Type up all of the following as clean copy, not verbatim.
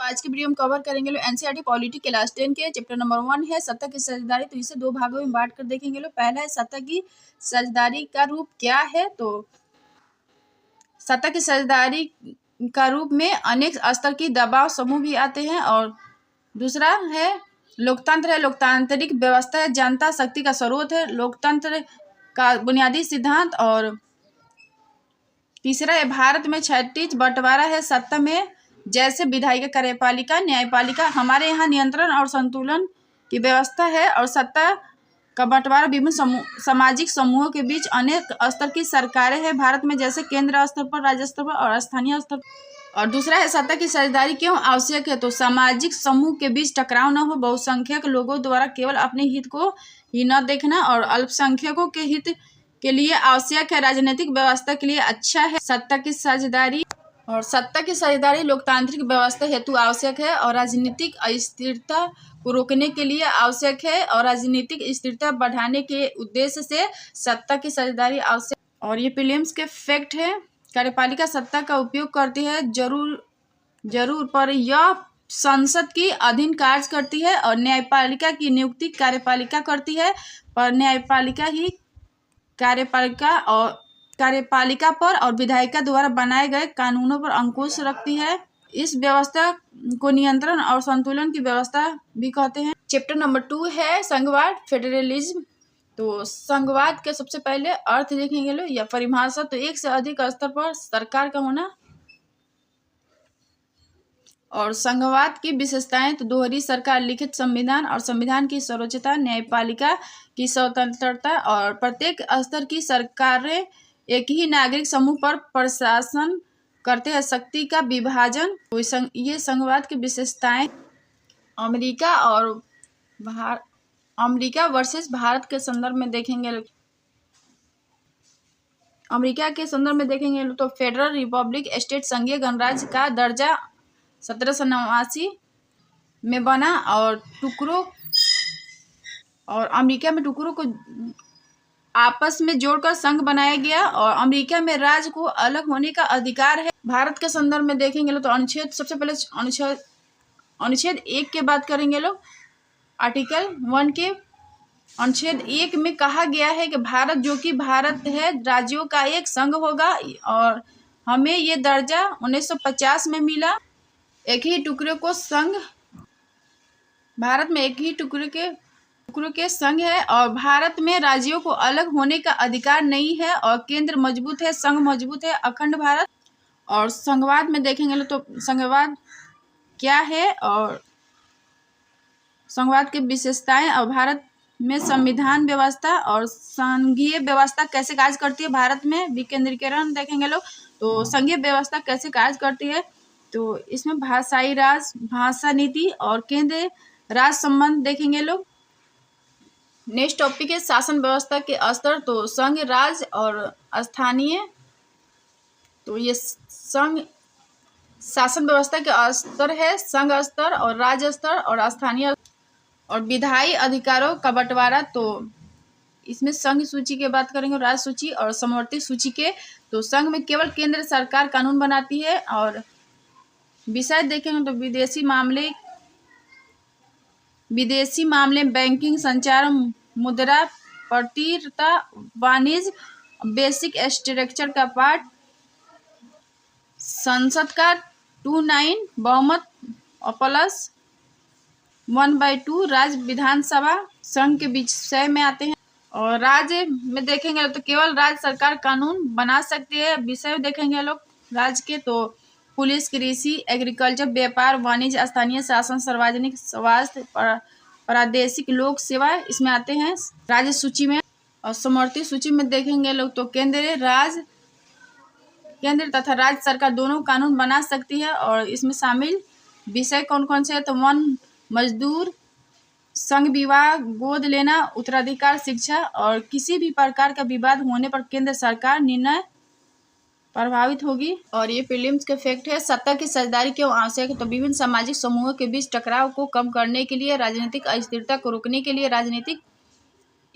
आज की वीडियो में कवर करेंगे लोग एनसीईआरटी पॉलिटी क्लास 10 के चैप्टर नंबर 1 है सत्ता की साझेदारी। तो इसे दो भागों में बांट कर देखेंगे लोग। पहला है सत्ता की साझेदारी का रूप क्या है। तो सत्ता की साझेदारी का रूप में अनेक स्तर की दबाव समूह भी आते हैं। और दूसरा है लोकतंत्र है, लोकतांत्रिक व्यवस्था है, जनता शक्ति का स्रोत है, लोकतंत्र का बुनियादी सिद्धांत। और तीसरा है भारत में क्षैतिज बंटवारा है सत्ता में, जैसे विधायिका, कार्यपालिका, न्यायपालिका। हमारे यहाँ नियंत्रण और संतुलन की व्यवस्था है और सत्ता का बंटवारा विभिन्न सामाजिक समूहों के बीच अनेक स्तर की सरकारें हैं भारत में, जैसे केंद्र स्तर पर, राज्य स्तर पर और स्थानीय स्तर पर। और दूसरा है सत्ता की साझेदारी क्यों आवश्यक है। तो सामाजिक समूह के बीच टकराव न हो, बहुसंख्यक लोगों द्वारा केवल अपने हित को ही न देखना और अल्पसंख्यकों के हित के लिए आवश्यक है, राजनीतिक व्यवस्था के लिए अच्छा है सत्ता की साझेदारी। और सत्ता की साझेदारी लोकतांत्रिक व्यवस्था हेतु आवश्यक है और राजनीतिक अस्थिरता को रोकने के लिए आवश्यक है और राजनीतिक स्थिरता बढ़ाने के उद्देश्य से सत्ता की साझेदारी आवश्यक। और ये प्रीलिम्स के फैक्ट है। कार्यपालिका सत्ता का उपयोग करती है जरूर पर यह संसद की अधीन कार्य करती है। और न्यायपालिका की नियुक्ति कार्यपालिका करती है, पर न्यायपालिका ही कार्यपालिका पर और विधायिका द्वारा बनाए गए कानूनों पर अंकुश रखती है। इस व्यवस्था को नियंत्रण और संतुलन की व्यवस्था भी कहते हैं। चैप्टर नंबर 2 है संघवाद, फेडरलिज्म। तो संघवाद के सबसे पहले अर्थ देखेंगे लोग या परिभाषा। तो एक से अधिक स्तर पर सरकार का होना। और संघवाद की विशेषताएं तो दोहरी सरकार, लिखित संविधान और संविधान की सर्वोच्चता, न्यायपालिका की स्वतंत्रता और प्रत्येक स्तर की सरकारें एक ही नागरिक समूह पर प्रशासन करते हैं, शक्ति का विभाजन। तो ये संघवाद की विशेषताएं। अमेरिका वर्सेस भारत के संदर्भ में देखेंगे। अमेरिका के संदर्भ में देखेंगे तो फेडरल रिपब्लिक स्टेट संघीय गणराज्य का दर्जा 1789 में बना और अमेरिका में टुकड़ों को आपस में जोड़कर संघ बनाया गया और अमेरिका में राज्य को अलग होने का अधिकार है। भारत के संदर्भ में देखेंगे तो अनुच्छेद, सबसे पहले अनुच्छेद 1 के बात करेंगे लोग। आर्टिकल 1 के अनुच्छेद 1 में कहा गया है कि भारत जो कि भारत है राज्यों का एक संघ होगा और हमें ये दर्जा 1950 में मिला। एक ही टुकड़े को संघ, भारत में एक ही टुकड़े के संघ है और भारत में राज्यों को अलग होने का अधिकार नहीं है और केंद्र मजबूत है, संघ मजबूत है, अखंड भारत। और संघवाद में देखेंगे तो संघवाद क्या है और संघवाद की विशेषताएं और भारत में संविधान व्यवस्था और संघीय व्यवस्था कैसे कार्य करती है। भारत में विकेंद्रीकरण देखेंगे लोग तो संघीय व्यवस्था कैसे कार्य करती है। तो इसमें भाषाई राज, भाषा नीति और केंद्र राज संबंध देखेंगे लोग। नेक्स्ट टॉपिक है शासन व्यवस्था के स्तर। तो संघ, राज्य और स्थानीय। तो ये संघ शासन व्यवस्था के स्तर है, संघ स्तर और राज्य स्तर और स्थानीय और विधायी अधिकारों का बंटवारा। तो इसमें संघ सूची की बात करेंगे, राज्य सूची और समवर्ती सूची के। तो संघ में केवल केंद्र सरकार कानून बनाती है। और विषय देखेंगे तो विदेशी मामले, बैंकिंग, संचार, मुद्रा, प्रतिरता, वाणिज्य, बेसिक स्ट्रक्चर का पार्ट, संसद का 2/9 बहुमत और प्लस 1/2 राज्य विधानसभा संघ के विषय में आते हैं। और राज्य में देखेंगे तो केवल राज्य सरकार कानून बना सकती है। विषय देखेंगे लोग राज्य के तो पुलिस, कृषि, एग्रीकल्चर, व्यापार, वाणिज्य, स्थानीय शासन, सार्वजनिक स्वास्थ्य, प्रादेशिक लोक सेवा इसमें आते हैं राज्य सूची में। और समवर्ती सूची में देखेंगे लोग तो केंद्र तथा राज्य सरकार दोनों कानून बना सकती है। और इसमें शामिल विषय कौन कौन से है तो वन, मजदूर, संघ विवाह, गोद लेना, उत्तराधिकार, शिक्षा। और किसी भी प्रकार का विवाद होने पर केंद्र सरकार निर्णय प्रभावित होगी। और ये प्रीलिम्स के फैक्ट है। सत्ता की साझेदारी क्यों आवश्यक है। तो विभिन्न सामाजिक समूहों के बीच टकराव को कम करने के लिए, राजनीतिक अस्थिरता को रोकने के लिए, राजनीतिक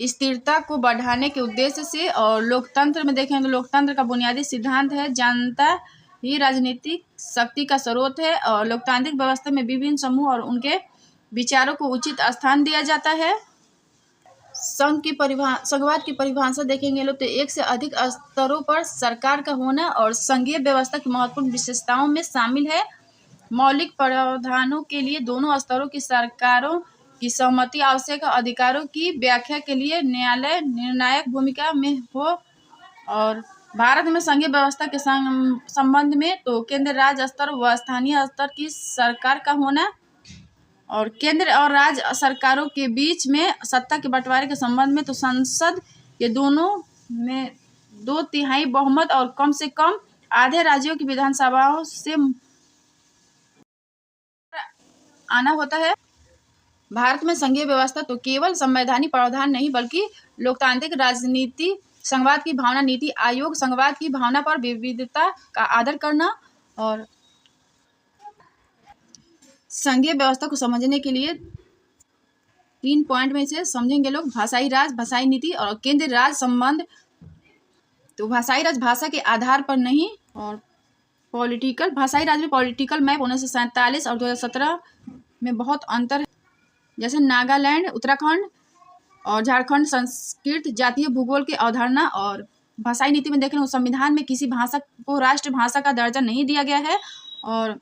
स्थिरता को बढ़ाने के उद्देश्य से। और लोकतंत्र में देखें तो लोकतंत्र का बुनियादी सिद्धांत है जनता ही राजनीतिक शक्ति का स्रोत है और लोकतांत्रिक व्यवस्था में विभिन्न समूह और उनके विचारों को उचित स्थान दिया जाता है। संघवाद की परिभाषा देखेंगे लोग तो एक से अधिक स्तरों पर सरकार का होना और संघीय व्यवस्था की महत्वपूर्ण विशेषताओं में शामिल है। मौलिक प्रावधानों के लिए दोनों स्तरों की सरकारों की सहमति आवश्यक है। अधिकारों की व्याख्या के लिए न्यायालय निर्णायक भूमिका में हो। और भारत में संघीय व्यवस्था के संबंध में तो केंद्र राज्य स्तर व स्थानीय स्तर की सरकार का होना और केंद्र और राज्य सरकारों के बीच में सत्ता के बंटवारे के संबंध में तो संसद के दोनों में 2/3 बहुमत और कम से कम आधे राज्यों की विधानसभाओं से आना होता है। भारत में संघीय व्यवस्था तो केवल संवैधानिक प्रावधान नहीं बल्कि लोकतांत्रिक राजनीति, संघवाद की भावना, नीति आयोग, संघवाद की भावना पर विविधता का आदर करना। और संघीय व्यवस्था को समझने के लिए 3 पॉइंट में से समझेंगे लोग, भाषाई राज, भाषाई नीति और केंद्र राज्य संबंध। तो भाषाई राज भाषा के आधार पर नहीं और पॉलिटिकल, भाषाई राज में पॉलिटिकल मैप 1947 और 2017 में बहुत अंतर है। जैसे नागालैंड, उत्तराखंड और झारखंड संस्कृत जातीय भूगोल की अवधारणा। और भाषाई नीति में देखें संविधान में किसी भाषा को राष्ट्रभाषा का दर्जा नहीं दिया गया है। और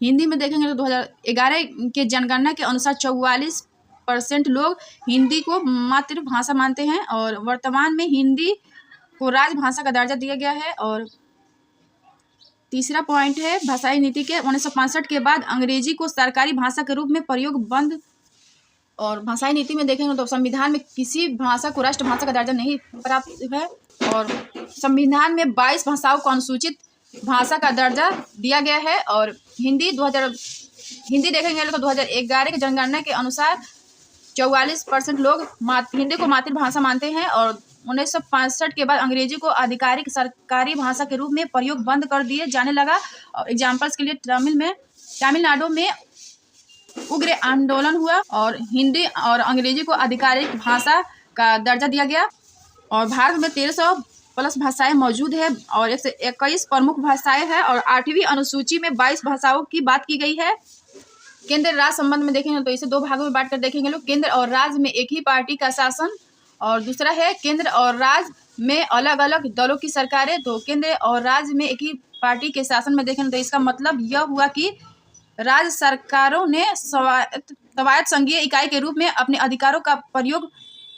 हिंदी में देखेंगे तो 2011 के जनगणना के अनुसार 44% लोग हिंदी को मातृभाषा मानते हैं और वर्तमान में हिंदी को राजभाषा का दर्जा दिया गया है। और तीसरा पॉइंट है भाषाई नीति के 1965 के बाद अंग्रेजी को सरकारी भाषा के रूप में प्रयोग बंद। और भाषाई नीति में देखेंगे तो संविधान में किसी भाषा को राष्ट्रभाषा का दर्जा नहीं प्राप्त है और संविधान में 22 भाषाओं को अनुसूचित भाषा का दर्जा दिया गया है। और हिंदी देखेंगे तो 2011 के जनगणना के अनुसार 44% लोग हिंदी को मातृभाषा मानते हैं और 1965 के बाद अंग्रेजी को आधिकारिक सरकारी भाषा के रूप में प्रयोग बंद कर दिए जाने लगा। और एग्जाम्पल्स के लिए तमिलनाडु में उग्र आंदोलन हुआ और हिंदी और अंग्रेजी को आधिकारिक भाषा का दर्जा दिया गया। और भारत में 1300+ भाषाएं मौजूद है और 121 प्रमुख भाषाएं हैं और 8वीं अनुसूची में 22 भाषाओं की बात की गई है। केंद्र राज्य संबंध में देखेंगे तो इसे 2 भागों में बांट कर देखेंगे लोग। केंद्र और राज्य में एक ही पार्टी का शासन और दूसरा है केंद्र और राज्य में अलग अलग दलों की सरकारें। तो केंद्र और राज्य में एक ही पार्टी के शासन में देखेंगे तो इसका मतलब यह हुआ कि राज्य सरकारों ने स्वायत्त संघीय इकाई के रूप में अपने अधिकारों का प्रयोग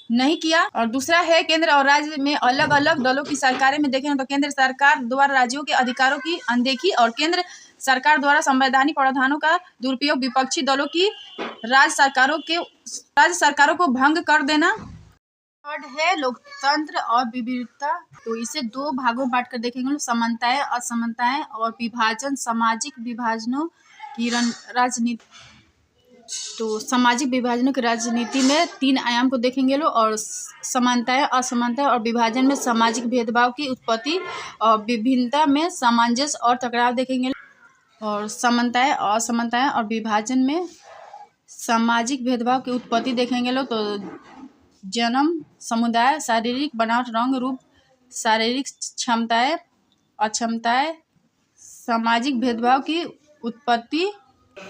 नहीं किया। और दूसरा है केंद्र और राज्य में अलग अलग दलों की सरकारें में देखें तो केंद्र सरकार द्वारा राज्यों के अधिकारों की अनदेखी और केंद्र सरकार द्वारा संवैधानिक प्रावधानों का दुरुपयोग विपक्षी दलों की राज्य सरकारों को भंग कर देना। थर्ड है लोकतंत्र और विविधता। तो इसे 2 भागों में बांट कर देखेंगे, समानताएं, असमानताएं और विभाजन। सामाजिक विभाजनों की राजनीति। तो सामाजिक विभाजनों की राजनीति में 3 आयाम को देखेंगे लोग और समानताएं, असमानताएं और विभाजन में सामाजिक भेदभाव की उत्पत्ति और विभिन्नता में सामंजस्य और टकराव देखेंगे। और समानताएं, असमानताएं और विभाजन में सामाजिक भेदभाव की उत्पत्ति देखेंगे लोग तो जन्म, समुदाय, शारीरिक बनावट, रंग, रूप, शारीरिक क्षमताएं, अक्षमताएं सामाजिक भेदभाव की उत्पत्ति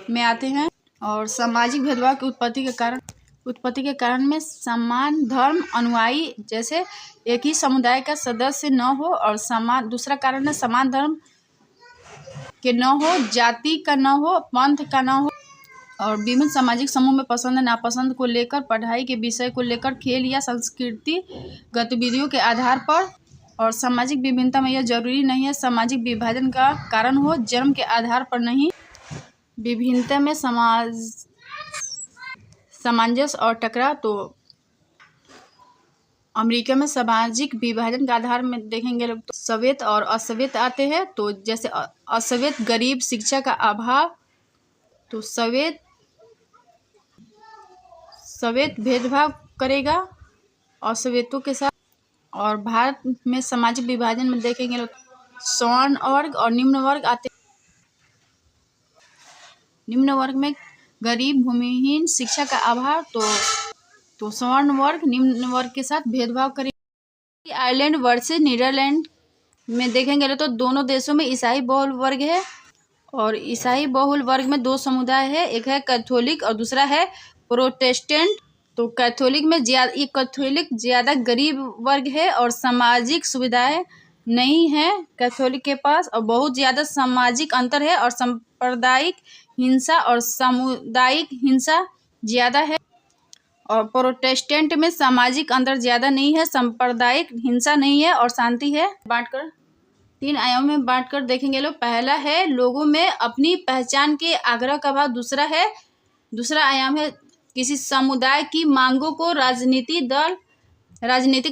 में आते हैं। और सामाजिक भेदभाव की उत्पत्ति के कारण में समान धर्म अनुयायी जैसे एक ही समुदाय का सदस्य न हो और दूसरा कारण है समान धर्म के न हो, जाति का न हो, पंथ का न हो। और विभिन्न सामाजिक समूह में पसंद नापसंद को लेकर, पढ़ाई के विषय को लेकर, खेल या संस्कृति गतिविधियों के आधार पर। और सामाजिक विभिन्नता में यह जरूरी नहीं है सामाजिक विभाजन का कारण हो, जन्म के आधार पर नहीं। विभिन्नता में सामंजस्य और टकराव। तो अमेरिका में सामाजिक विभाजन के आधार में देखेंगे लोग तो सवेत और असवेत आते हैं। तो जैसे असवेत गरीब, शिक्षा का अभाव। तो सवेत भेदभाव करेगा असवेतों के साथ। और भारत में सामाजिक विभाजन में देखेंगे लोग स्वर्ण वर्ग और निम्न वर्ग आते। निम्न वर्ग में गरीब, भूमिहीन, शिक्षा का अभाव। तो स्वर्ण वर्ग निम्न वर्ग के साथ भेदभाव करेगा। Ireland versus Netherland. में देखेंगे तो दोनों देशों में ईसाई बहुल वर्ग है, और ईसाई बहुल वर्ग में दो समुदाय है, एक है कैथोलिक और दूसरा है प्रोटेस्टेंट। तो कैथोलिक ज़्यादा गरीब वर्ग है और सामाजिक सुविधाएं नहीं है कैथोलिक के पास, और बहुत ज़्यादा सामाजिक अंतर है और सांप्रदायिक हिंसा और सामुदायिक हिंसा ज़्यादा है। और प्रोटेस्टेंट में सामाजिक अंतर ज़्यादा नहीं है, सांप्रदायिक हिंसा नहीं है और शांति है। बांटकर 3 आयामों में बांटकर देखेंगे लोग। पहला है लोगों में अपनी पहचान के आग्रह का भाव। दूसरा आयाम है किसी समुदाय की मांगों को राजनीतिक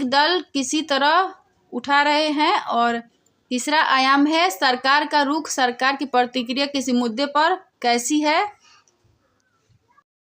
दल किसी तरह उठा रहे हैं। और तीसरा आयाम है सरकार का रुख, सरकार की प्रतिक्रिया किसी मुद्दे पर कैसी है।